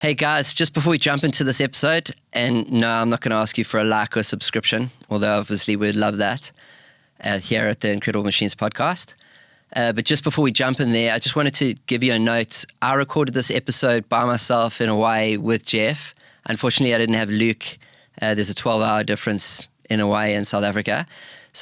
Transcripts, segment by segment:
Hey guys, just before we jump into this episode, and no, I'm not going to ask you for a like or subscription, although obviously we'd love that here at the Incredible Machines podcast. But just before we jump in there, I just wanted to give you a note. I recorded this episode by myself in Hawaii with Jeff. Unfortunately, I didn't have Luke. There's a 12-hour difference in Hawaii and South Africa.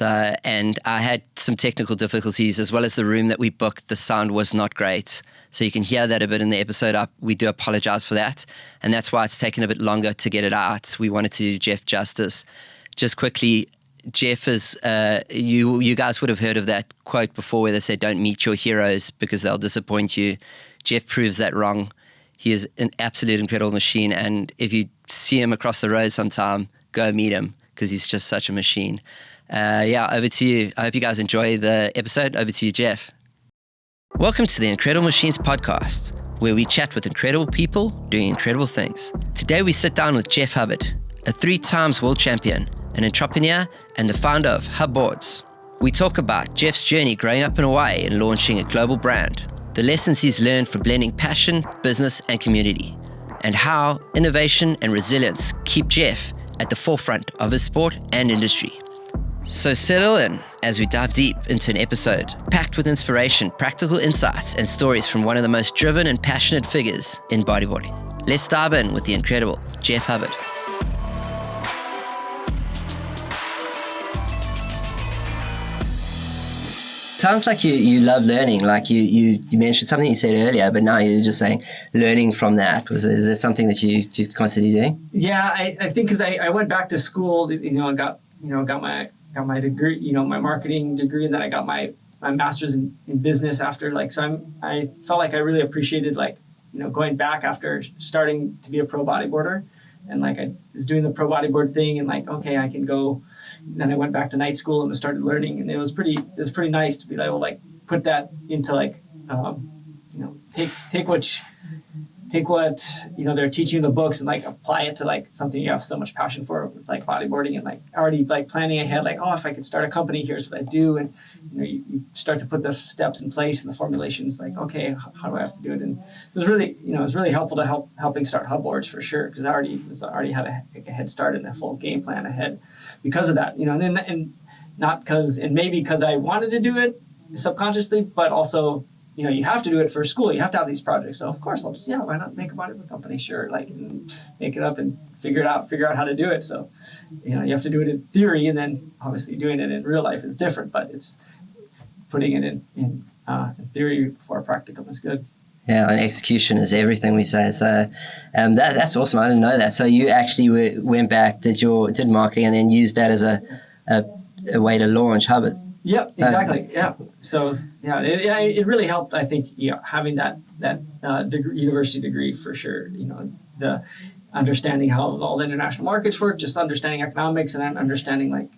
And I had some technical difficulties, as well as the room that we booked. The sound was not great. So you can hear that a bit in the episode. We do apologize for that. And that's why it's taken a bit longer to get it out. We wanted to do Jeff justice. Just quickly, Jeff is, you guys would have heard of that quote before where they say, don't meet your heroes because they'll disappoint you. Jeff proves that wrong. He is an absolute incredible machine. And if you see him across the road sometime, go meet him because he's just such a machine. Over to you. I hope you guys enjoy the episode. Over to you, Jeff. Welcome to the Incredible Machines podcast, where we chat with incredible people doing incredible things. Today we sit down with Jeff Hubbard, a 3-time world champion, an entrepreneur, and the founder of Hubboards. We talk about Jeff's journey growing up in Hawaii and launching a global brand, the lessons he's learned from blending passion, business, and community, and how innovation and resilience keep Jeff at the forefront of his sport and industry. So settle in as we dive deep into an episode packed with inspiration, practical insights, and stories from one of the most driven and passionate figures in bodyboarding. Let's dive in with the incredible Jeff Hubbard. Sounds like you love learning. Like you mentioned something you said earlier, but now you're just saying learning from that. Is it something that you just constantly doing? Yeah, I think because I went back to school, and got my degree, my marketing degree, and then I got my master's in business after. I felt like I really appreciated going back after starting to be a pro bodyboarder, and I was doing the pro bodyboard thing, and okay, I can go. And then I went back to night school and started learning, and it was pretty nice to be able to put that into take what they're teaching in the books and apply it to something you have so much passion for with bodyboarding, and already planning ahead, if I could start a company, here's what I do. And you start to put the steps in place and the formulations, okay, how do I have to do it? And it was really helpful to helping start Hubboards for sure, because I already had a head start and a full game plan ahead because of that, and maybe because I wanted to do it subconsciously, but also you have to do it for school. You have to have these projects. So of course I'll just, why not make a bodyboard company? Sure. And make it up and figure out how to do it. So, you have to do it in theory, and then obviously doing it in real life is different, but it's putting it in theory before practicum is good. Yeah, and execution is everything, we say. So that's awesome. I didn't know that. So you actually went back, did marketing, and then used that as a way to launch Hubbard. Yep, exactly. Yeah. So it really helped. I think having that university degree for sure. The understanding how all the international markets work, just understanding economics, and then understanding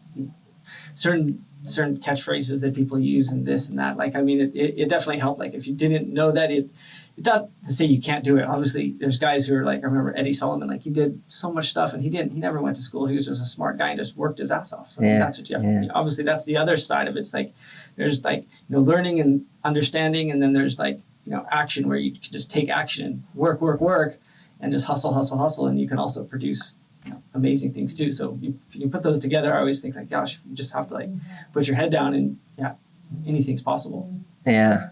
certain catchphrases that people use and this and that. It definitely helped. If you didn't know that, it's not to say you can't do it. Obviously, there's guys who are I remember Eddie Solomon, he did so much stuff, and he never went to school. He was just a smart guy and just worked his ass off. So that's what you have to do. Obviously, that's the other side of it. It's there's learning and understanding, and then there's action, where you can just take action, work, and just hustle, and you can also produce amazing things too. So if you put those together, I always think gosh, you just have to put your head down, and anything's possible. Yeah.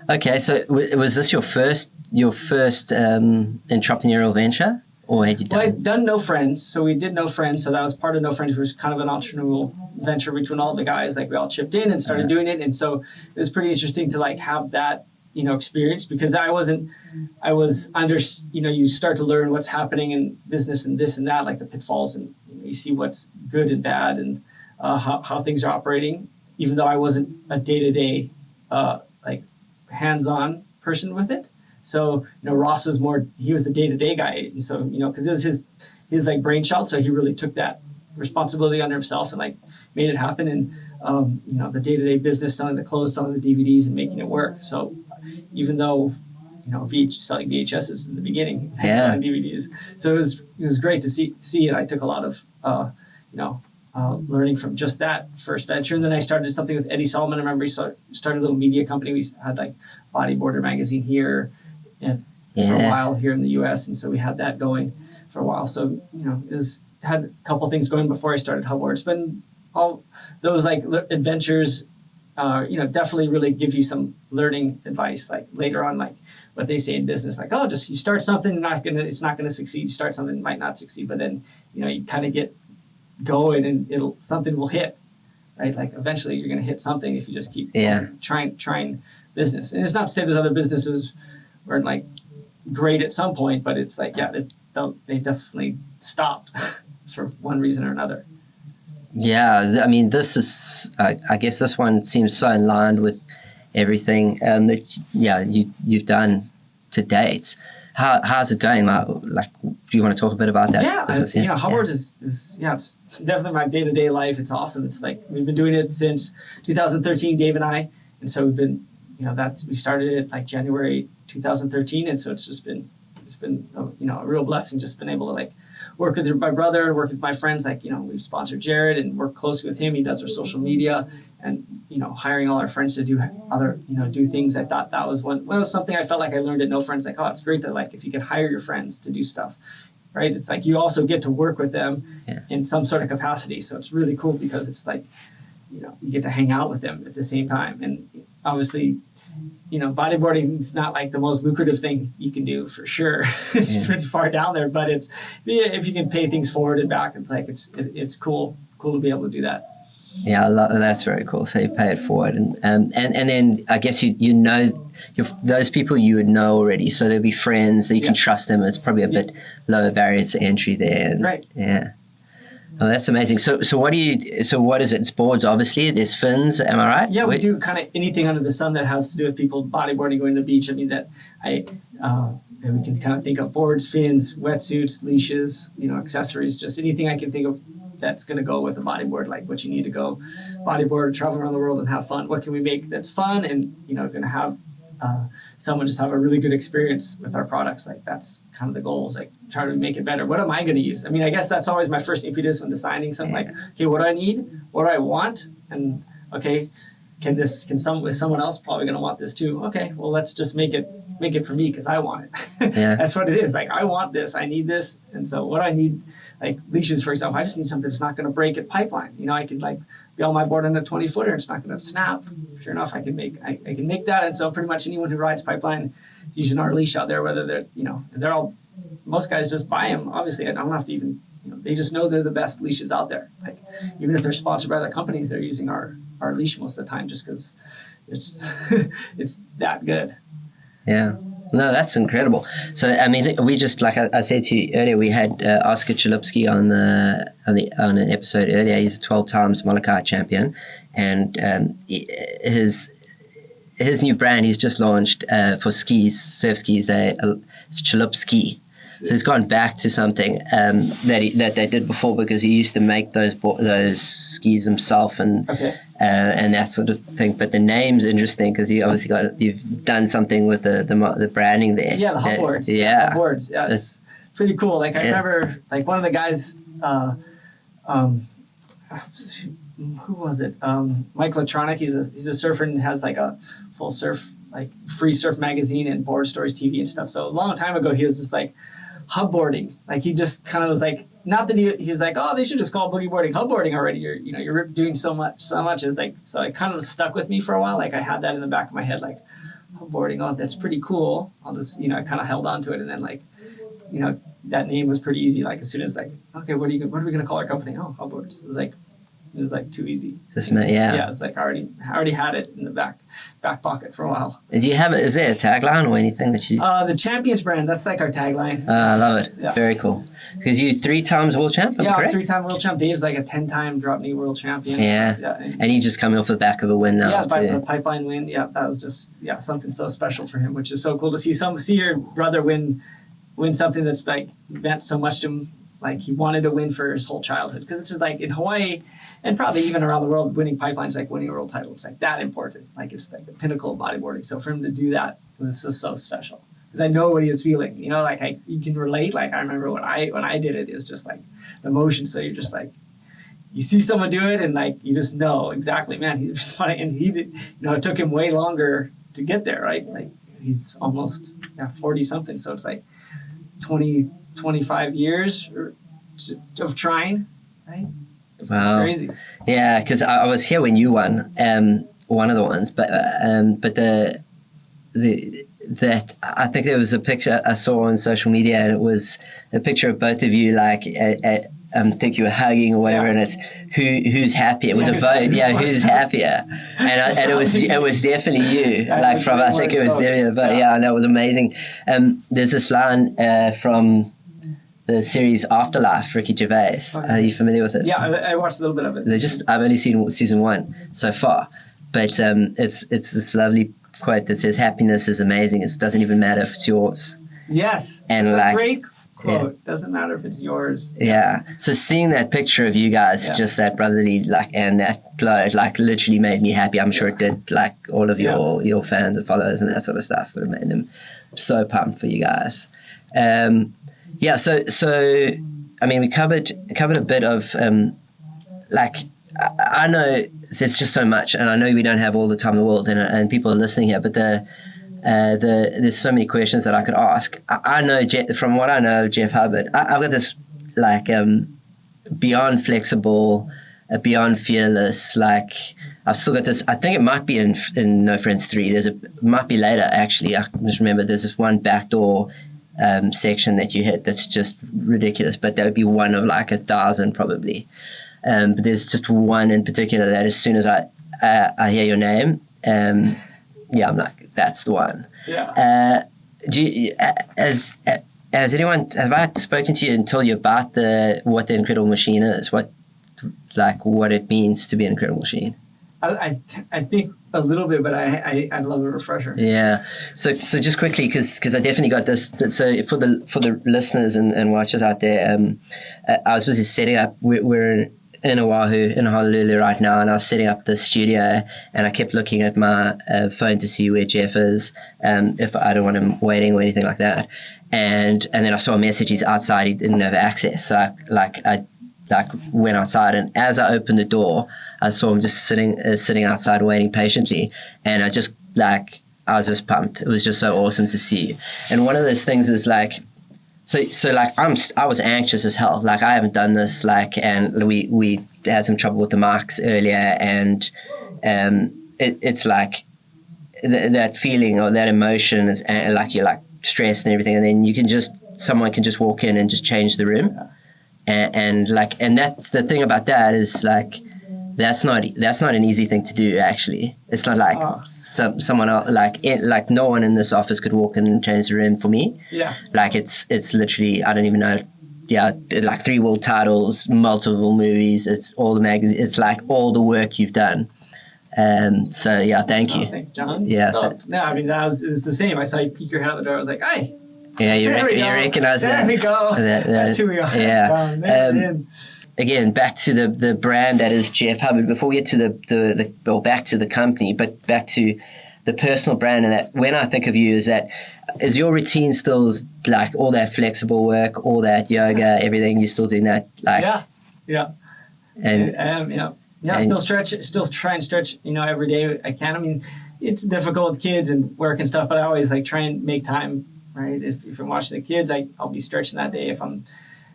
Okay, so was this your first entrepreneurial venture, or had you done? Well, I'd done No Friends, so we did No Friends. So that was part of No Friends, which was kind of an entrepreneurial venture between all the guys. We all chipped in and started doing it, and so it was pretty interesting to have that experience, because you start to learn what's happening in business and this and that, the pitfalls, and you see what's good and bad, and how things are operating, even though I wasn't a day-to-day hands-on person with it. So Ross was he was the day-to-day guy, and so because it was his brainchild, so he really took that responsibility under himself and made it happen. And the day-to-day business, selling the clothes, selling the DVDs, and making it work. So even though selling VHSs in the beginning, selling DVDs, so it was great to see it. I took a lot of learning from just that first venture. And then I started something with Eddie Solomon. I remember he started a little media company. We had Bodyboarder magazine here, and for a while here in the U.S., and so we had that going for a while. So had a couple things going before I started Hubboards, but all those like adventures, definitely really give you some learning advice. Like later on, like what they say in business, like, oh, just you start something, it's not gonna succeed. You start something, it might not succeed, but then you kind of get going, and something will hit, right? Like eventually you're gonna hit something if you just keep trying business. And it's not to say those other businesses weren't like great at some point, but it's like they definitely stopped for one reason or another. Yeah, I mean, this is, I guess this one seems so in line with everything that you've done to date. How's it going? Like, do you want to talk a bit about that? Yeah, Hubboards is it's definitely my day-to-day life. It's awesome. It's like we've been doing it since 2013, Dave and I, and so we've been, we started it like January 2013, and so it's been a real blessing, just been able to like work with my brother, work with my friends. Like, we sponsored Jared and work closely with him. He does our social media, and, hiring all our friends to do other, do things. I thought that was something I felt like I learned at No Friends. Like, oh, it's great to like, if you could hire your friends to do stuff, right? It's like, you also get to work with them in some sort of capacity. So it's really cool because it's like, you get to hang out with them at the same time. And obviously, bodyboarding is not like the most lucrative thing you can do, for sure. It's pretty far down there, but it's, if you can pay things forward and back, and like it's cool to be able to do that. Yeah, that's very cool. So you pay it forward, and then I guess those people you would know already, so they'll be friends that you can trust them. It's probably a bit lower barrier to entry there. Right. Yeah. Oh, that's amazing. So what is it? It's boards, obviously. There's fins, am I right? Yeah, we do kind of anything under the sun that has to do with people bodyboarding, going to the beach. I mean, that we can kind of think of boards, fins, wetsuits, leashes, accessories, just anything I can think of that's going to go with a bodyboard, like what you need to go bodyboard, travel around the world and have fun. What can we make that's fun and, going to have someone just have a really good experience with our products? Like that's kind of the goal, is like try to make it better. What am I going to use? I mean, I guess that's always my first impetus when designing something. Like, okay, what do I need? What do I want? And okay, is someone else probably going to want this too? Okay, well, let's just make it for me because I want it. That's what it is. Like, I want this, I need this. And so what I need, like leashes, for example, I just need something that's not going to break at pipeline. I could like be on my board on a 20-footer, it's not going to snap. Sure enough, I can make that. And so pretty much anyone who rides pipeline is using our leash out there, whether they're most guys just buy them. Obviously, I don't have to even, they just know they're the best leashes out there. Like, even if they're sponsored by other companies, they're using our leash most of the time just because it's that good. Yeah. No, that's incredible. So, I mean, we just, like I said to you earlier, we had Oscar Chalupsky on an episode earlier. He's a 12 times Molokai champion, and his new brand he's just launched for skis, surf skis, it's Chalupski. So he's gone back to something that they did before, because he used to make those skis himself and that sort of thing. But the name's interesting because you've done something with the branding there. Yeah, the Hubboards. Yeah, Hubboards. Yeah, it's pretty cool. Like I remember, like one of the guys, who was it? Mike Latronic. He's a surfer and has like a full surf, like free surf magazine and Board Stories TV and stuff. So a long time ago, he was just like Hubboarding. Like he just kind of was like, not that he was like, oh, they should just call bodyboarding Hubboarding already. You're doing so much is like, so it kind of stuck with me for a while. Like I had that in the back of my head, like Hubboarding. Oh, that's pretty cool. I'll just, I kind of held on to it. And then like, that name was pretty easy. Like as soon as like, okay, what are we going to call our company? Oh, Hubboards. It was like too easy. It's like I already had it in the back pocket for a while. Do you have it? Is there a tagline or anything that you? The Champions brand. That's like our tagline. I love it. Yeah. Very cool. Because you 3 times world champion. Yeah, correct? 3-time world champ. Dave's like a 10-time drop knee world champion. Yeah. So, and he's just coming off the back of a win now. Yeah, by the pipeline win. Yeah, that was just something so special for him, which is so cool to see your brother win something that's like meant so much to him. Like he wanted to win for his whole childhood, because it's just like in Hawaii and probably even around the world, winning pipelines, like winning a world title, it's like that important. Like it's like the pinnacle of bodyboarding. So for him to do that was just so special, because I know what he was feeling. Like you can relate. Like I remember when I did it, it was just like the emotion. So you're just like, you see someone do it and like you just know exactly, man. And he did. It took him way longer to get there, right? Like he's almost 40 something. So it's like 20, 25 years of trying, right? Wow. It's crazy. Yeah, because I was here when you won, one of the ones, but that I think there was a picture I saw on social media, and it was a picture of both of you, like I think you were hugging or whatever, and it's who's happier. It was a vote, who's happier, and it was definitely you. Like from I think it was definitely a vote. Yeah, and that was amazing. There's this line from the series Afterlife, Ricky Gervais. Are you familiar with it? Yeah, I watched a little bit of it. I've only seen season 1 so far, but it's this lovely quote that says, "Happiness is amazing. It doesn't even matter if it's yours." Yes, and it's like, a great quote. Yeah. Doesn't matter if it's yours. Yeah. So seeing that picture of you guys, just that brotherly, like, and that glow, like, literally made me happy. I'm sure it did, like, all of your fans and followers and that sort of stuff. Would have made them so pumped for you guys. So I mean, we covered a bit of like, I know there's just so much, and I know we don't have all the time in the world, and people are listening here, but there's so many questions that I could ask. I know from what I know of Jeff Hubbard, I've got this like beyond flexible, beyond fearless. Like I've still got this. I think it might be in No Friends 3. It might be later actually. I just remember there's this one backdoor section that you hit that's just ridiculous, but that would be one of like 1,000 probably. But there's just one in particular that as soon as I hear your name, I'm like, that's the one. Yeah. Have I spoken to you and told you about what the Incredible Machine is? What it means to be an incredible machine? I think a little bit, but I'd love a refresher. Yeah. So just quickly, because I definitely got this. So for the listeners and watchers out there, I was busy setting up. We're in Oahu, in Honolulu right now, and I was setting up the studio, and I kept looking at my phone to see where Jeff is, if I don't want him waiting or anything like that. And then I saw a message, he's outside, he didn't have access. So I went outside, and as I opened the door, I saw him just sitting outside waiting patiently, and I was just pumped. It was just so awesome to see. And one of those things is like, so like I was anxious as hell. Like I haven't done this, like, and we had some trouble with the mics earlier, and it's like that feeling or that emotion is like you're like stressed and everything, and then someone can just walk in and just change the room. And that's the thing about that is like that's not an easy thing to do actually. It's not like someone else, like no one in this office could walk in and change the room for me. Yeah. Like it's literally, I don't even know. Yeah, like 3 world titles, multiple movies. It's all the magazines. It's like all the work you've done. So yeah, thank you. Thanks, John. Yeah. No, I mean it's the same. I saw you peek your head out the door. I was like, "Hey." Yeah, you recognize that. There we go. That's who we are. Yeah. Again, back to the brand that is Jeff Hubbard. Before we get to back to the company, but back to the personal brand, and that when I think of you, is your routine still like all that flexible work, all that yoga, everything? You're still doing that? Like, yeah. And I am, yeah. Still try and stretch, every day I can. I mean, it's difficult with kids and work and stuff, but I always like try and make time. Right, if I'm watching the kids, I'll be stretching that day. If I'm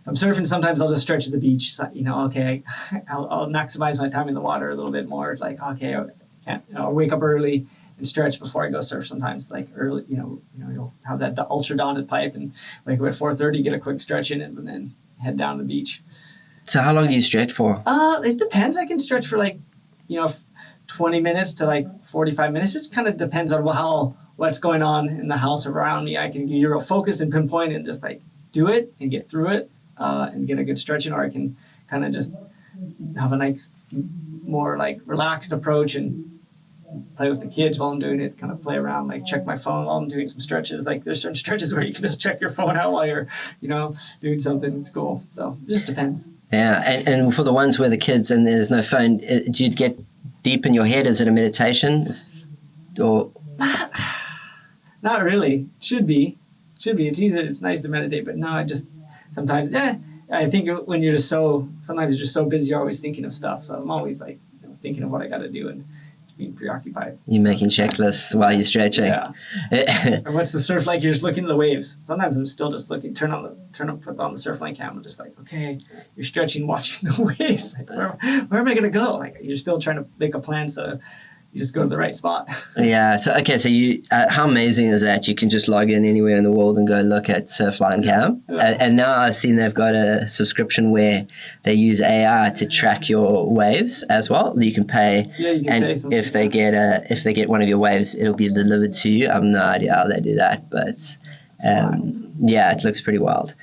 surfing, sometimes I'll just stretch at the beach. So, I'll maximize my time in the water a little bit more. Like, okay, I'll wake up early and stretch before I go surf. Sometimes, like early, you'll have that ultra dawn pipe and wake up at 4:30, get a quick stretch in it, and then head down to the beach. So, how long do you stretch for? It depends. I can stretch for 20 minutes to 45 minutes. It kind of depends on what's going on in the house around me. I can be real focused and pinpoint and just do it and get through it and get a good stretch in, or I can kind of just have a nice, more relaxed approach and play with the kids while I'm doing it, kind of play around, check my phone while I'm doing some stretches. There's certain stretches where you can just check your phone out while you're, doing something. It's cool. So it just depends. Yeah. And for the ones where the kids and there's no phone, do you get deep in your head? Is it a meditation or... Not really. Should be. It's easier. It's nice to meditate, but no, I just sometimes, I think when sometimes you're just so busy, you're always thinking of stuff. So I'm always thinking of what I got to do and being preoccupied. You're making checklists while you're stretching. Yeah. Or what's the surf like? You're just looking at the waves. Sometimes I'm still just looking, put on the Surfline cam. I'm just like, okay, you're stretching, watching the waves. Like, where am I going to go? Like, you're still trying to make a plan so you just go to the right spot. Yeah. So, okay. So you, how amazing is that? You can just log in anywhere in the world and go look at Surfline Cam. Yeah. And now I've seen they've got a subscription where they use AI to track your waves as well. You can pay. Yeah, you can pay something. If they get one of your waves, it'll be delivered to you. I have no idea how they do that, but yeah, it looks pretty wild.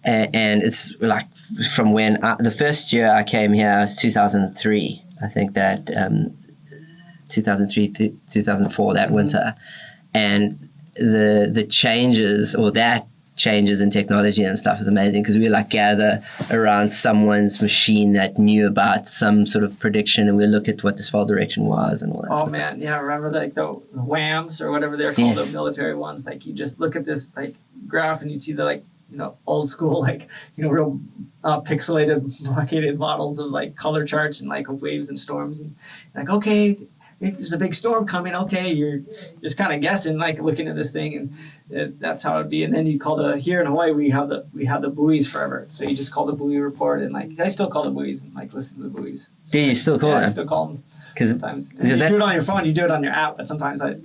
And it's like from when the first year I came here was 2003. I think that 2003 to 2004, that winter, and the changes in technology and stuff is amazing, because we like gather around someone's machine that knew about some sort of prediction, and we look at what the fall direction was and all that. Oh man, yeah, remember like the WAMs or whatever they're called, the military ones. Like you just look at this like graph and you see the old school real pixelated blockaded models of like color charts and like of waves and storms, and like, okay, if there's a big storm coming, okay, you're just kind of guessing, like looking at this thing, and that's how it'd be. And then you call here in Hawaii, we have the buoys forever. So you just call the buoy report, and like I still call the buoys and like listen to the buoys. So, do you still call them? I still call them sometimes. And you do it on your phone, you do it on your app, but sometimes I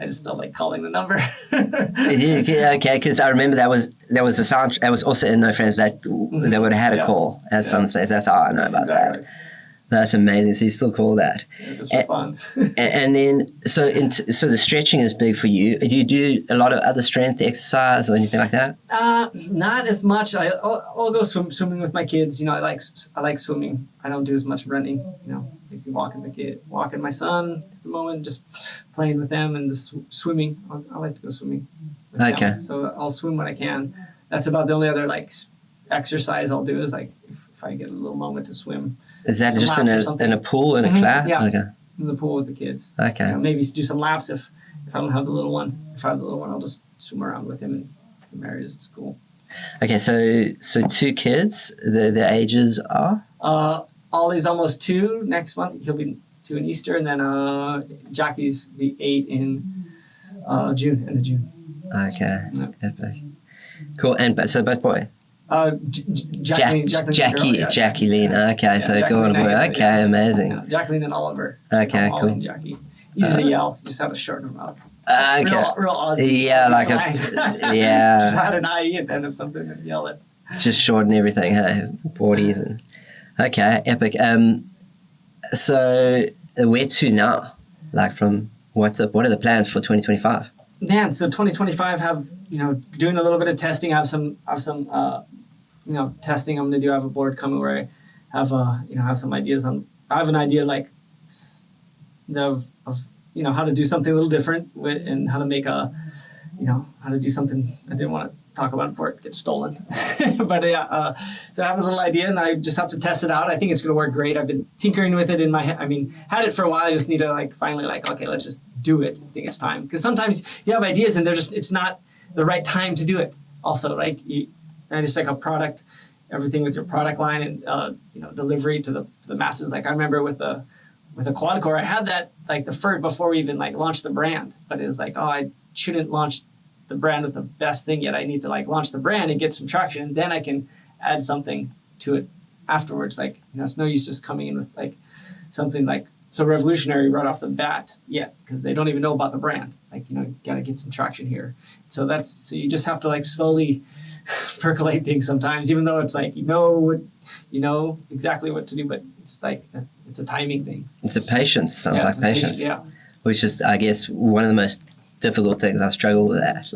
just don't like calling the number. Okay, because I remember there was a sound. That was also in My Friends that they would have had a call at some stage. That's all I know about that. That's amazing. So you still call that? Yeah, just for fun. And then, so the stretching is big for you. Do you do a lot of other strength exercise or anything like that? Not as much. I'll go swimming with my kids. I like swimming. I don't do as much running. Basically walking my son at the moment, just playing with them, and just swimming. I like to go swimming with them. So I'll swim when I can. That's about the only other like exercise I'll do, is like if I get a little moment to swim. Is that just in a pool, in a class? Yeah, okay. In the pool with the kids. Okay. Maybe do some laps if I don't have the little one. If I have the little one, I'll just swim around with him in some areas. It's cool. Okay, so 2 kids. The ages are? Ollie's almost 2 next month. He'll be 2 in Easter, and then Jackie's be 8 in June, end of June. Okay. Yep. Epic. Cool. And so both boy. Jacqueline. Okay, so go on. Okay, amazing. Yeah, Jacqueline and Oliver. Okay, cool. And Jackie. Easy to yell. You just have to shorten them up. Okay. Real Aussie. Yeah, Aussie yeah. Just add an IE at the end of something and yell it. Just shorten everything, hey? Boardies and. Okay, epic. So where to now? Like from what are the plans for 2025? Man, so 2025 have doing a little bit of testing. Have some testing I'm going to do. I have a board coming where I have some ideas on. I have an idea like of how to do something a little different and how to make how to do something. I didn't want to talk about it before it gets stolen, but so I have a little idea and I just have to test it out. I think it's going to work great. I've been tinkering with it in my head. I mean, had it for a while. I just need to finally okay, let's just do it. I think it's time, because sometimes you have ideas and it's not the right time to do it. Also, right? And just like a product, everything with your product line and delivery to the masses. Like I remember with a quad core, I had that like the first before we even launched the brand, but it was like, oh, I shouldn't launch the brand with the best thing yet. I need to launch the brand and get some traction, and then I can add something to it afterwards. It's no use just coming in with something so revolutionary right off the bat yet, because they don't even know about the brand. You got to get some traction here. So you just have to slowly percolate things sometimes, even though it's exactly what to do, but it's it's a timing thing. It's a patience. Sounds like patience. Yeah. Which is, I guess, one of the most difficult things. I struggle with that.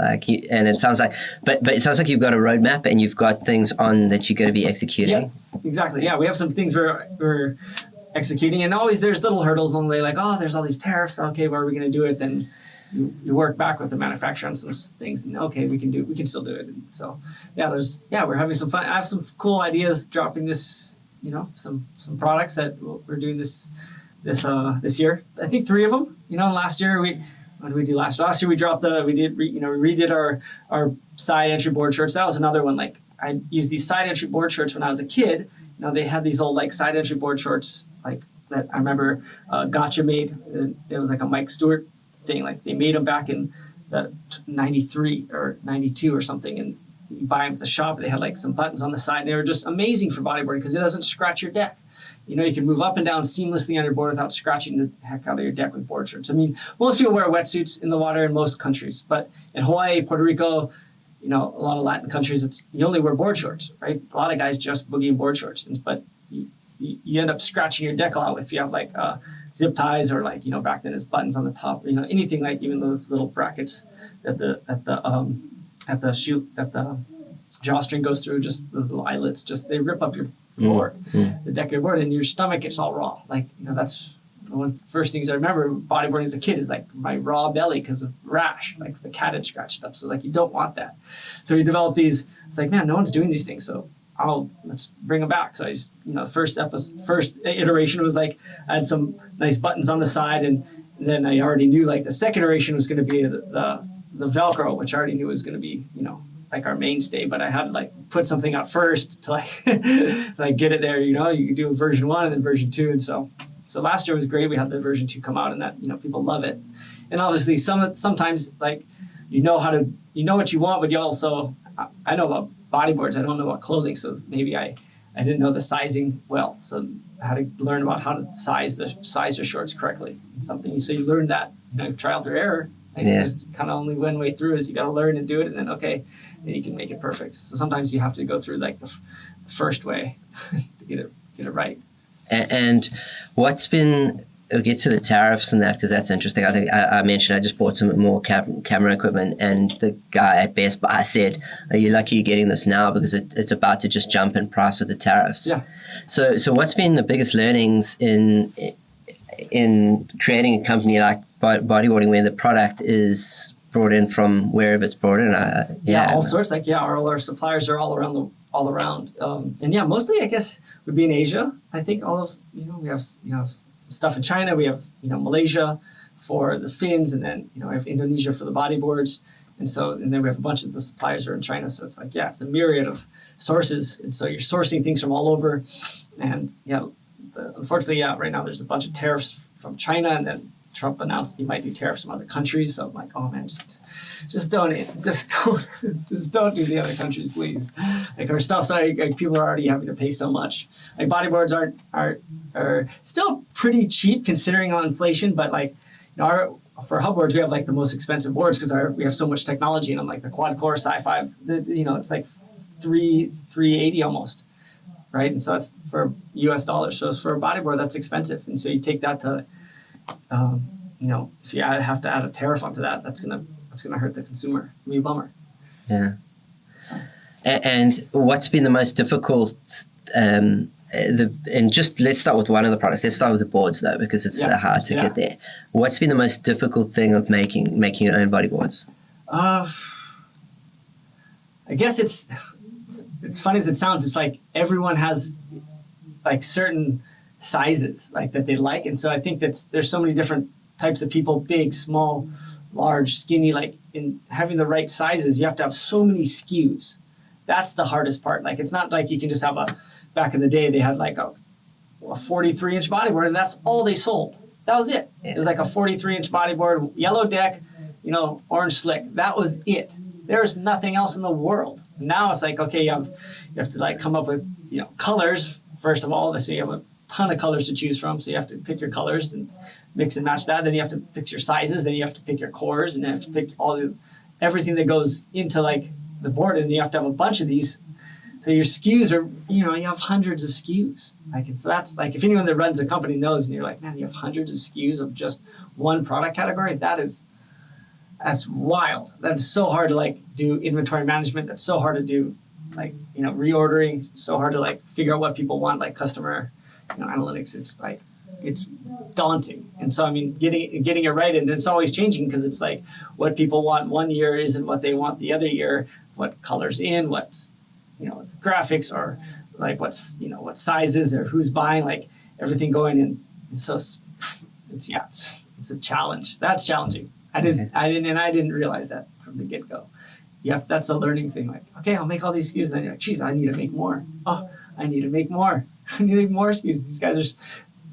And it sounds like, but it sounds like you've got a roadmap and you've got things on that you're going to be executing. Yeah, exactly. Yeah, we have some things we're executing, and always there's little hurdles along the way. There's all these tariffs. Okay, where are we going to do it? Then you work back with the manufacturer on some things, and okay, we can still do it. And so we're having some fun. I have some cool ideas dropping this. Some products that we're doing this year. I think 3 of them. Last year what did we do last year? Last year we redid our side entry board shirts. That was another one. I used these side entry board shirts when I was a kid. They had these old side entry board shorts that I remember Gotcha made. It was like a Mike Stewart thing. Like they made them back in the 93 or 92 or something. And you buy them at the shop. They had like some buttons on the side. And they were just amazing for bodyboarding because it doesn't scratch your deck. You know, you can move up and down seamlessly on your board without scratching the heck out of your deck with board shorts. I mean, most people wear wetsuits in the water in most countries, but in Hawaii, Puerto Rico, you know, a lot of Latin countries, you only wear board shorts, right? A lot of guys just boogie in board shorts, but you end up scratching your deck a lot if you have like zip ties or like, you know, back then it's buttons on the top, you know, anything like even those little brackets that the drawstring goes through, just those little eyelets, just they rip up your board, the deck of your board, and your stomach gets all raw. Like, you know, that's one of the first things I remember bodyboarding as a kid is like my raw belly because of rash, like the cat had scratched it up. So like you don't want that. So you develop these. It's like, man, no one's doing these things, so let's bring them back. So I just, you know, first iteration was like I had some nice buttons on the side, and then I already knew like the second iteration was going to be the Velcro, which I already knew was going to be, you know, like our mainstay, but I had to like put something out first to like like get it there. You know, you could do version 1 and then version 2, and so last year was great. We had the version 2 come out, and that, you know, people love it. And obviously sometimes like you know what you want, but you also, I know about bodyboards, I don't know about clothing, so maybe I didn't know the sizing well, so I had to learn about how to size your shorts correctly. It's something, so you learn that, you know, trial through error. And there's kind of only one way through is you got to learn and do it, and then then you can make it perfect. So sometimes you have to go through like the first way to get it right. And what's been, we'll get to the tariffs and that because that's interesting. I think I mentioned I just bought some more camera equipment, and the guy at Best Buy said, "Are you lucky you're getting this now because it's about to just jump in price with the tariffs?" Yeah. So what's been the biggest learnings in creating a company like Bodyboarding where the product is brought in from wherever it's brought in? All sorts. Like all our suppliers are all around. And mostly I guess would be in Asia. I think all of, you know, we have, you know, some stuff in China. We have, you know, Malaysia for the fins, and then, you know, we have Indonesia for the bodyboards. And then we have a bunch of the suppliers are in China. So it's like, it's a myriad of sources. And so you're sourcing things from all over. And unfortunately, right now there's a bunch of tariffs from China, and then Trump announced he might do tariffs from other countries. So I'm like, oh man, just don't do the other countries, please. Like our stuff's like people are already having to pay so much. Like bodyboards are still pretty cheap considering all inflation, but like, you know, for Hubboards we have like the most expensive boards because we have so much technology in them, like the quad core Sci5. You know, it's like $380 almost. Right, and so that's for U.S. dollars. So for a bodyboard, that's expensive, and so you take that to, you know, so you have to add a tariff onto that. That's gonna hurt the consumer. It'd be a bummer. Yeah. So. And what's been the most difficult? And just let's start with one of the products. Let's start with the boards though, because it's hard to get there. What's been the most difficult thing of making your own bodyboards? I guess it's funny as it sounds. It's like everyone has like certain sizes like that they like, and so I think there's so many different types of people: big, small, large, skinny. Like in having the right sizes, you have to have so many SKUs. That's the hardest part. Like it's not like you can just have back in the day they had like a 43-inch bodyboard and that's all they sold. That was it. It was like a 43-inch bodyboard, yellow deck, you know, orange slick. That was it. There's nothing else in the world. Now it's like, okay, you have to like come up with, you know, colors first of all. So you have a ton of colors to choose from. So you have to pick your colors and mix and match that. Then you have to pick your sizes. Then you have to pick your cores, and you have to pick everything that goes into like the board. And you have to have a bunch of these. So your SKUs are, you know, you have hundreds of SKUs. Like, and so that's like, if anyone that runs a company knows, and you're like, man, you have hundreds of SKUs of just one product category. That's wild. That's so hard to like do inventory management. That's so hard to do, like, you know, reordering. So hard to like figure out what people want, like customer, you know, analytics. It's like, it's daunting. And so, I mean, getting it right, and it's always changing because it's like what people want one year isn't what they want the other year. What colors in, what's, you know, it's graphics, or like what's, you know, what sizes or who's buying, like everything going in. So it's a challenge. That's challenging. I didn't realize that from the get-go. That's a learning thing. Like, okay, I'll make all these SKUs. Then you're like, geez, I need to make more. Oh, I need to make more. I need to make more SKUs.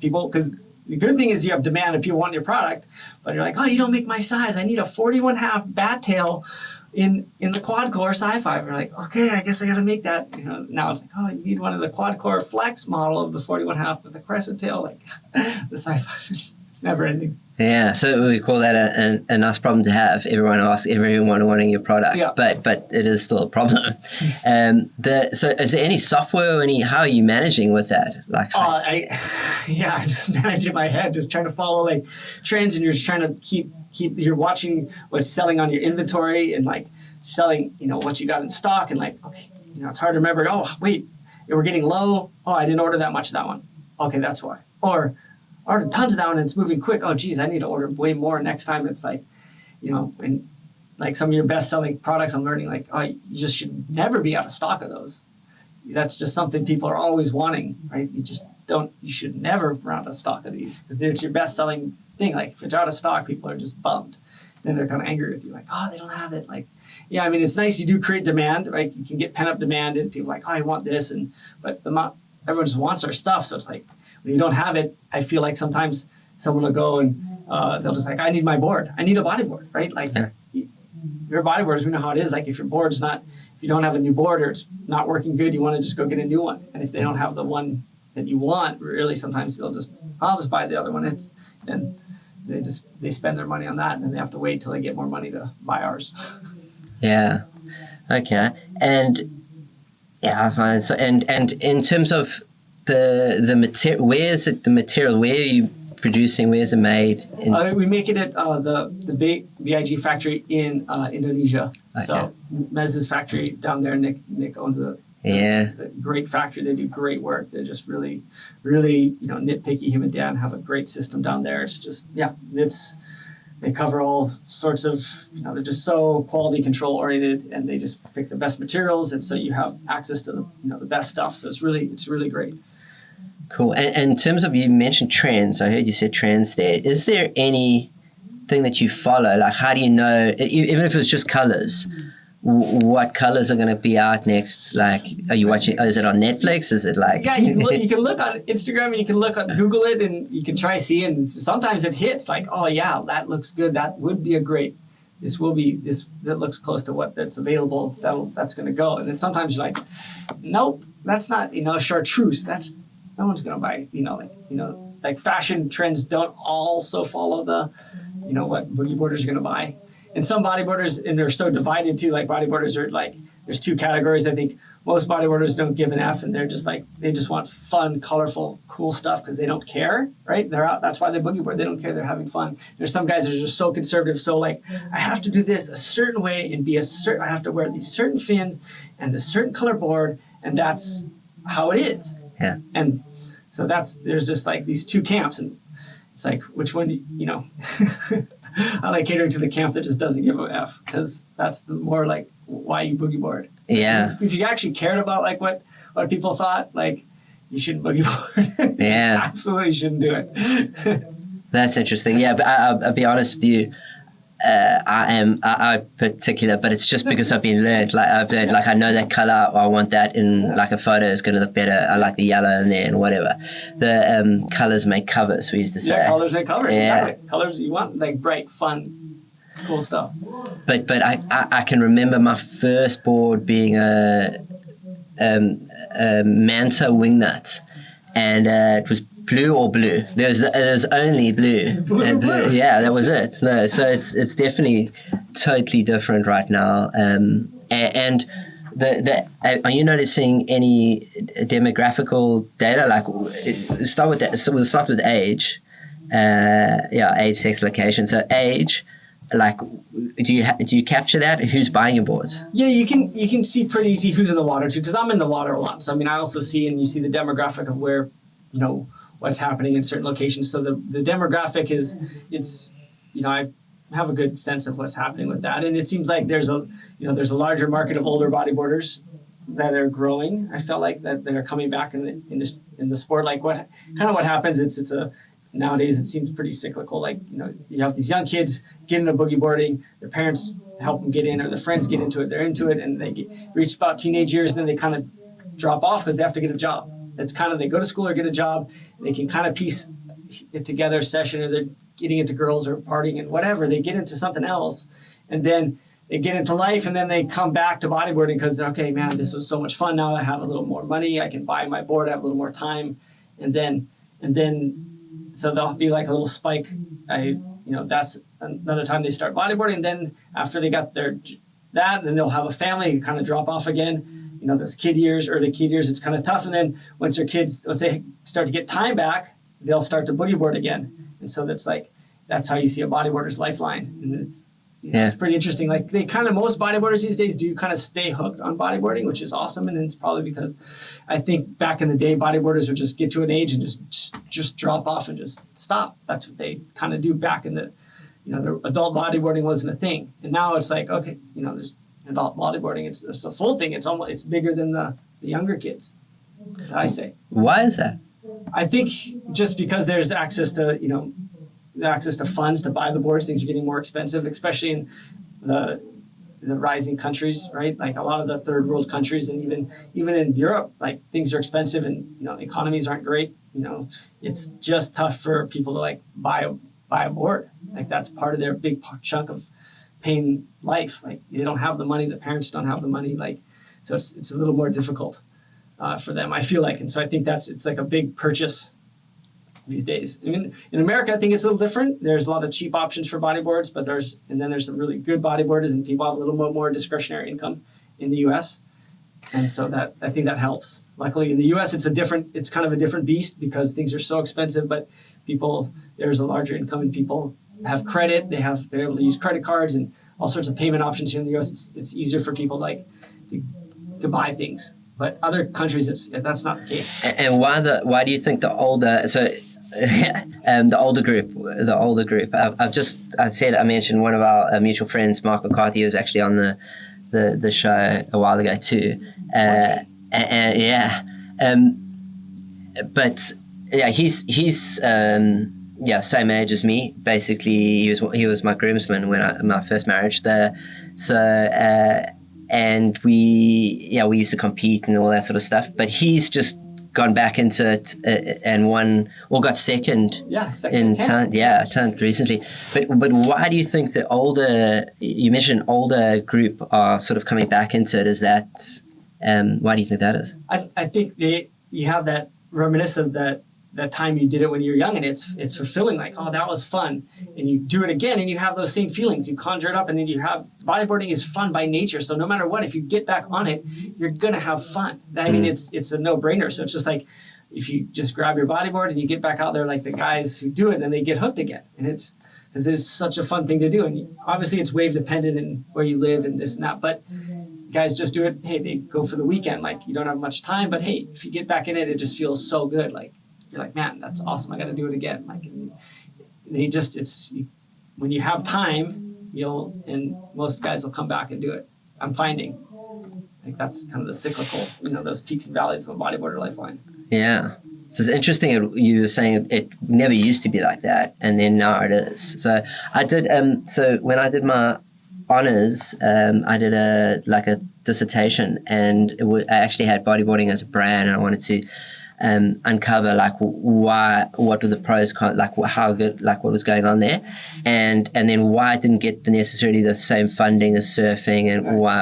people, because the good thing is you have demand and people want your product, but you're like, oh, you don't make my size. I need a 41.5 bat tail in the quad core sci-fi. We're like, okay, I guess I got to make that. Now it's like, oh, you need one of the quad core flex model of the 41.5 with the crescent tail. Like the sci-fi, it's never ending. Yeah, so we call that a nice problem to have. Everyone wanting your product, yeah. but it is still a problem. So is there any software or how are you managing with that? Like, I just manage in my head, just trying to follow like trends, and you're just trying to keep. You're watching what's selling on your inventory and like selling, what you got in stock, and like, okay, it's hard to remember. Oh, wait, we're getting low. Oh, I didn't order that much of that one. Okay, that's why. Or ordered tons of that one and it's moving quick. Oh, geez, I need to order way more next time. It's like, and like some of your best selling products, I'm learning like, oh, you just should never be out of stock of those. That's just something people are always wanting, right? You should never run out of stock of these because it's your best selling thing. Like if it's out of stock, people are just bummed. Then they're kind of angry with you, like, oh, they don't have it. Like, yeah, I mean, it's nice you do create demand, right? You can get pent up demand and people are like, oh, I want this. But everyone just wants our stuff. So it's like, when you don't have it, I feel like sometimes someone will go and they'll just like, I need my board. I need a bodyboard, right? Like your bodyboarders, we know how it is. Like if your board's not, if you don't have a new board or it's not working good, you want to just go get a new one. And if they don't have the one that you want, really sometimes I'll just buy the other one. And they spend their money on that, and then they have to wait till they get more money to buy ours. Yeah. Okay. And yeah, fine. So and in terms of the material, where is it? The material, where are you producing? Where is it made? We make it at the BIG factory in Indonesia. Okay. So Mez's factory down there. Nick owns the great factory. They do great work. They're just really, really nitpicky. Him and Dan have a great system down there. It's just they cover all sorts of they're just so quality control oriented, and they just pick the best materials, and so you have access to the best stuff. So it's really great. Cool. And in terms of, you mentioned trends, I heard you said trends there. Is there anything that you follow? Like, how do you know, even if it's just colors, what colors are going to be out next? Like, are you watching, is it on Netflix? Is it like... Yeah, you can look on Instagram and you can look on Google it and you can try see, and sometimes it hits like, oh yeah, that looks good. That would be that looks close to what that's available. That's going to go. And then sometimes you're like, nope, that's not, chartreuse. No one's going to buy, like fashion trends don't also follow the, what bodyboarders are going to buy. And some bodyboarders, and they're so divided too, like bodyboarders are like, there's two categories. I think most bodyboarders don't give an F, and they're just like, they just want fun, colorful, cool stuff because they don't care, right? They're out, that's why they boogie board. They don't care, they're having fun. There's some guys that are just so conservative, so like, I have to do this a certain way and I have to wear these certain fins and this certain color board, and that's how it is. Yeah. And so there's just like these two camps, and it's like, which one I like catering to the camp that just doesn't give a F, because that's the more like why you boogie board. Yeah. If you actually cared about like what people thought, like you shouldn't boogie board. Yeah. Absolutely shouldn't do it. That's interesting. Yeah, but I'll be honest with you. I'm particular, but it's just because I've learned. Like I know that color. I want that in like a photo is going to look better. I like the yellow in there and whatever. The colors make covers. We used to say. Yeah, colors make covers. Yeah. Exactly. Colors you want, like bright, fun, cool stuff. But I can remember my first board being a Manta wingnut, and it was blue or blue. There's only blue. Blue. Yeah, that was it. No, so it's definitely totally different right now. And are you noticing any demographical data? Like, start with that. So we'll start with age. Age, sex, location. So age. Like, do you capture that? Who's buying your boards? Yeah, you can see pretty easy who's in the water too, because I'm in the water a lot. So I mean, I also see, and you see the demographic of where what's happening in certain locations. So the demographic I have a good sense of what's happening with that. And it seems like there's a larger market of older bodyboarders that are growing. I felt like that they're coming back in the sport. Like what happens, nowadays it seems pretty cyclical. Like, you have these young kids get into boogie boarding, their parents help them get in, or their friends get into it, they're into it, and they reach about teenage years, and then they kind of drop off because they have to get a job. it's kind of, they go to school or get a job, they can kind of piece it together, session, or they're getting into girls or partying and whatever, they get into something else, and then they get into life, and then they come back to bodyboarding because, okay, man, this was so much fun. Now I have a little more money, I can buy my board, I have a little more time, and then so there'll be like a little spike. That's another time they start bodyboarding. And then after they got then they'll have a family, kind of drop off again. Those kid years, it's kind of tough. And then once they start to get time back, they'll start to bodyboard again. And so that's how you see a bodyboarder's lifeline. And it's pretty interesting. Like most bodyboarders these days do kind of stay hooked on bodyboarding, which is awesome. And it's probably because I think back in the day, bodyboarders would just get to an age and just drop off and just stop. That's what they kind of do back in the adult bodyboarding wasn't a thing. And now it's like, okay, there's adult bodyboarding. It's a full thing. It's bigger than the younger kids, I say. Why is that? I think just because there's access to funds to buy the boards, things are getting more expensive, especially in the rising countries, right? Like a lot of the third world countries, and even in Europe, like things are expensive, and the economies aren't great. It's just tough for people to buy a board. Like that's part of their big chunk of paying life. Like they don't have the money, the parents don't have the money. So it's a little more difficult for them, I feel like. And so I think it's like a big purchase these days. I mean, in America, I think it's a little different. There's a lot of cheap options for bodyboards, but there's some really good bodyboarders, and people have a little bit more discretionary income in the U.S. And so I think that helps. Luckily, in the U.S., it's kind of a different beast because things are so expensive, but there's a larger income, and people have credit. They're able to use credit cards and all sorts of payment options here in the U.S. It's easier for people to buy things. But other countries, that's not the case. And why do you think the older group? I mentioned one of our mutual friends, Mark McCarthy, was actually on the show a while ago too. He's same age as me. Basically, he was my groomsman when my first marriage. And we used to compete and all that sort of stuff. But he's just gone back into it and won, or got second. Yeah, second. Tent recently. But why do you think you mentioned older group are sort of coming back into it? Is that why do you think that is? I think you have that reminiscent of that time you did it when you were young, and it's fulfilling, like, oh, that was fun, and you do it again and you have those same feelings, you conjure it up, and then bodyboarding is fun by nature, so no matter what, if you get back on it, you're gonna have fun. I mean, it's a no-brainer. So it's just like if you just grab your bodyboard and you get back out there like the guys who do it, and they get hooked again, and it's because it's such a fun thing to do. And obviously it's wave dependent and where you live and this and that, but guys just do it. Hey, they go for the weekend, like you don't have much time, but hey, if you get back in it, it just feels so good. Like you're like, man, that's awesome. I got to do it again. Like when you have time, and most guys will come back and do it. I'm finding like that's kind of the cyclical, those peaks and valleys of a bodyboarder lifeline. Yeah. So it's interesting you were saying it never used to be like that, and then now it is. So I did. So when I did my honors, I did a dissertation, and I actually had bodyboarding as a brand, and I wanted to uncover what were the pros, how good, what was going on there, and then why it didn't get necessarily the same funding as surfing, and why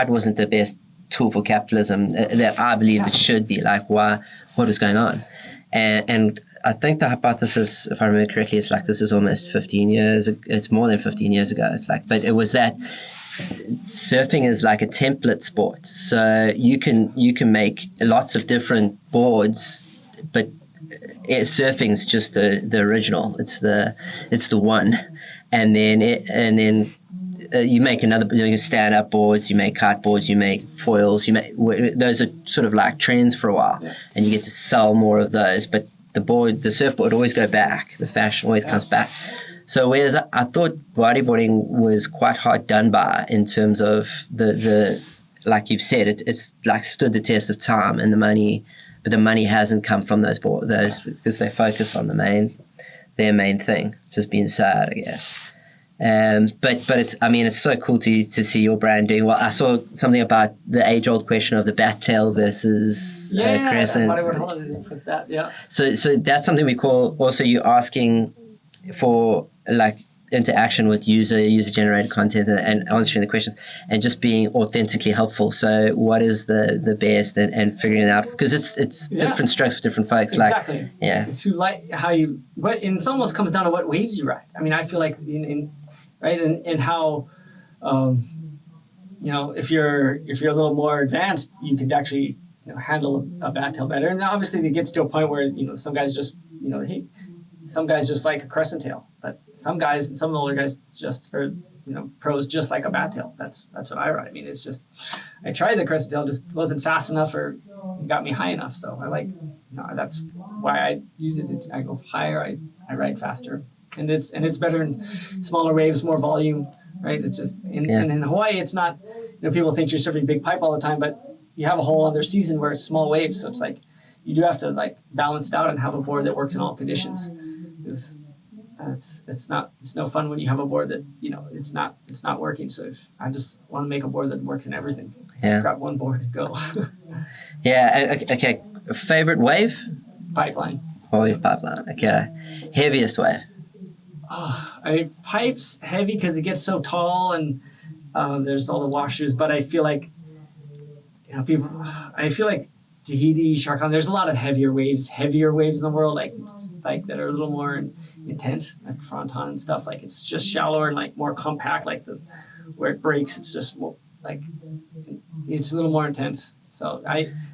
it wasn't the best tool for capitalism that I believe it should be. What was going on, and I think the hypothesis, if I remember correctly, it's this is almost 15 years. It's more than 15 years ago. But it was that surfing is like a template sport. So you can make lots of different boards, but surfing's just the original. It's the one, and then you make you stand up boards, you make kite boards, you make foils, those are sort of like trends for a while, and you get to sell more of those. But the surfboard always go back. The fashion always comes back. So whereas I thought bodyboarding was quite hard done by in terms of the like you've said, it's stood the test of time, and the money hasn't come from those because they focus on their main thing, just being sad, I guess. But it's, I mean, it's so cool to see your brand doing well. I saw something about the age-old question of the bat tail versus crescent. Bodyboard holiday, they put that, yeah. So that's something we call also you asking for like interaction with user-generated content and answering the questions and just being authentically helpful. So what is the best and figuring it out, because it's different strokes for different folks. Exactly. Like, yeah. It's who how you, and it's almost comes down to what waves you ride. I mean, I feel like and how, if you're a little more advanced, you could actually handle a bat tail better. And obviously it gets to a point where, some guys just, some guys just like a crescent tail, but some guys and some of the older guys just are, pros just like a bat tail. That's what I ride. I mean, it's just, I tried the crescent tail, just wasn't fast enough or got me high enough. So I like, that's why I use it. I go higher, I ride faster. And it's better in smaller waves, more volume, right? It's just, and in Hawaii, it's not, people think you're surfing big pipe all the time, but you have a whole other season where it's small waves. So it's like, you do have to like balance it out and have a board that works in all conditions. Because it's no fun when you have a board that it's not working. So if I just want to make a board that works in everything, just grab one board and go. Okay. Favorite wave? Pipeline. Always pipeline. Okay. Heaviest wave? Pipe's heavy because it gets so tall and there's all the washers. But I feel like Tahiti, Shark Island, there's a lot of heavier waves in the world, like that are a little more intense, like Fronton and stuff. Like it's just shallower and like more compact, like where it breaks, it's just more, like it's a little more intense. So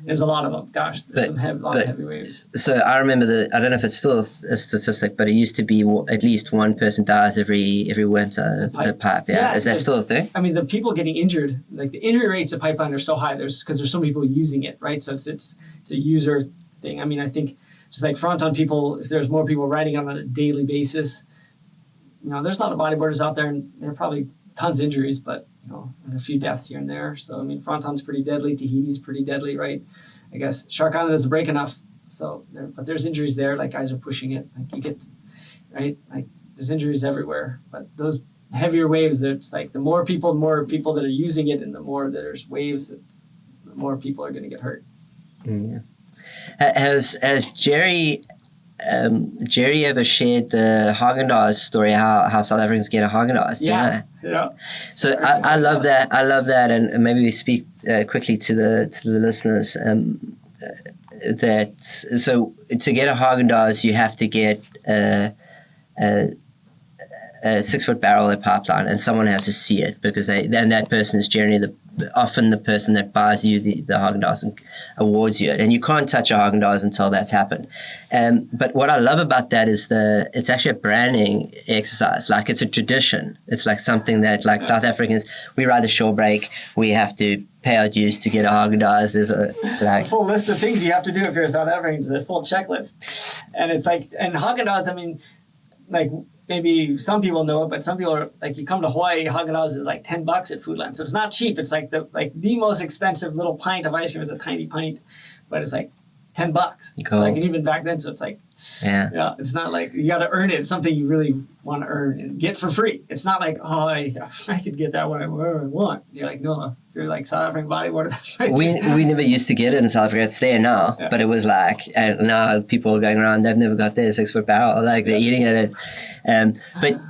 there's a lot of them. Gosh, there's a lot of heavy waves. So I remember I don't know if it's still a statistic, but it used to be at least one person dies every winter. The pipe. Yeah. Is that still a thing? I mean, the people getting injured, like the injury rates of pipeline are so high. Because there's so many people using it, right? So it's a user thing. I mean, I think just like Fronton people, if there's more people riding on a daily basis, there's a lot of bodyboarders out there, and there are probably tons of injuries, but and a few deaths here and there. So, I mean, Fronton's pretty deadly. Tahiti's pretty deadly, right? I guess Shark Island doesn't break enough. So, but there's injuries there. Like, guys are pushing it. Like, you get, right? Like, there's injuries everywhere. But those heavier waves, it's like the more people that are using it, and the more there's waves, the more people are going to get hurt. Yeah. Has Jerry ever shared the Haagen-Dazs story, how South Africans get a Haagen-Dazs? Yeah. So I love that. And maybe we speak quickly to the listeners. So to get a Haagen-Dazs, you have to get a 6-foot barrel at pipeline, and someone has to see it, because then that person is generally often the person that buys you the Haagen-Dazs and awards you it. And you can't touch a Haagen-Dazs until that's happened. But what I love about that is it's actually a branding exercise. Like, it's a tradition. It's like something that, like, South Africans, we ride the shore break, we have to pay our dues to get a Haagen-Dazs. There's a full list of things you have to do if you're a South African. It's a full checklist. And it's like, and Haagen-Dazs, I mean, like, maybe some people know it, but some people are like, you come to Hawaii, Haagen-Dazs is like $10 at Foodland. So it's not cheap. It's like the most expensive little pint of ice cream is a tiny pint, but it's like $10. Cool. So like, and even back then, so it's like, it's not like you got to earn it. It's something you really want to earn and get for free. It's not like, I could get that whenever I want. You're like, no, you're like South African bodyboarder. That's like, we never used to get it in South Africa. It's there now, but it was like, and now people are going around, they've never got their 6-foot barrel, like they're eating it.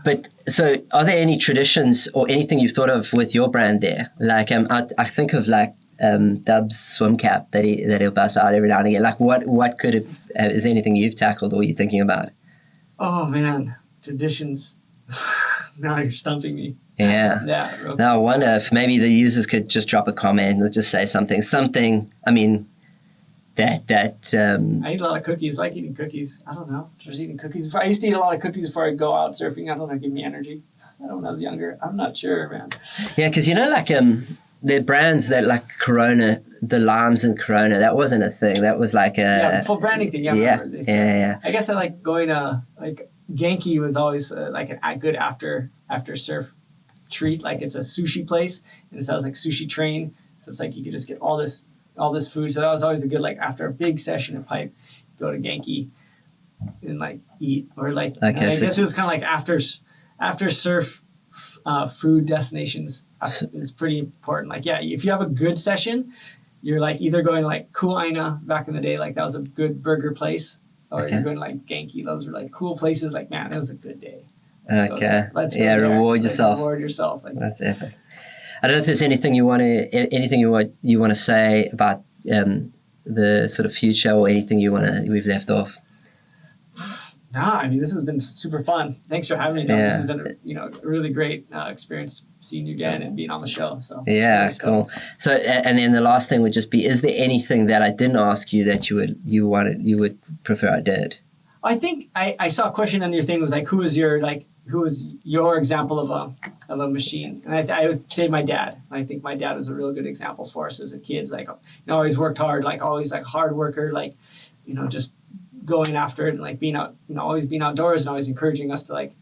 But so are there any traditions or anything you've thought of with your brand there? Like, I think of like Dub's swim cap that he'll bust out every now and again. Like, what could it, is there anything you've tackled or you're thinking about? Oh man, traditions. Now you're stumping me. Yeah. Now I wonder if maybe the users could just drop a comment or just say something. I mean, that I eat a lot of cookies. I like eating cookies. I don't know. Just eating cookies. I used to eat a lot of cookies before I go out surfing. I don't know, give me energy. When I was younger. I'm not sure, man. Yeah, because like the brands that like Corona, the limes in Corona, that wasn't a thing. That was like a full branding thing. Yeah. I guess I like going like Genki was always like a good after surf treat. Like, it's a sushi place and it sounds like sushi train. So it's like you could just get all this food. So that was always a good, like, after a big session of pipe, go to Genki and like eat, or like, I guess it was kind of like after surf food destinations is pretty important. Like, yeah, if you have a good session, you're like either going like Kauai back in the day, like that was a good burger place, or you're going like Genki. Those are like cool places. Like, man, it was a good day. Let's go there. Reward yourself. Reward yourself. Like, that's epic. I don't know if there's anything you want to say about the sort of future, or anything we've left off. Nah, I mean, this has been super fun. Thanks for having me. This has been a really great experience seeing you again and being on the show. So cool. So, and then the last thing would just be: is there anything that I didn't ask you that you would prefer I did? I think I saw a question on your thing was like, who is your example of a machine? And I would say my dad. I think my dad was a real good example for us as a kids. Like, always worked hard, like always like hard worker, like, just going after it and like being out, always being outdoors and always encouraging us to like,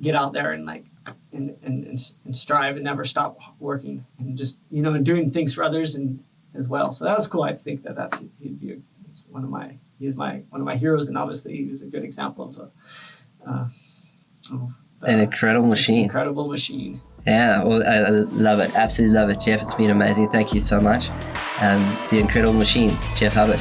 get out there and like, and strive and never stop working and just, and doing things for others and as well. So that was cool. I think he'd be one of my heroes, and obviously he was a good example of an incredible machine. Incredible machine. Yeah, well, I love it. Absolutely love it, Jeff. It's been amazing. Thank you so much. The Incredible Machine, Jeff Hubbard.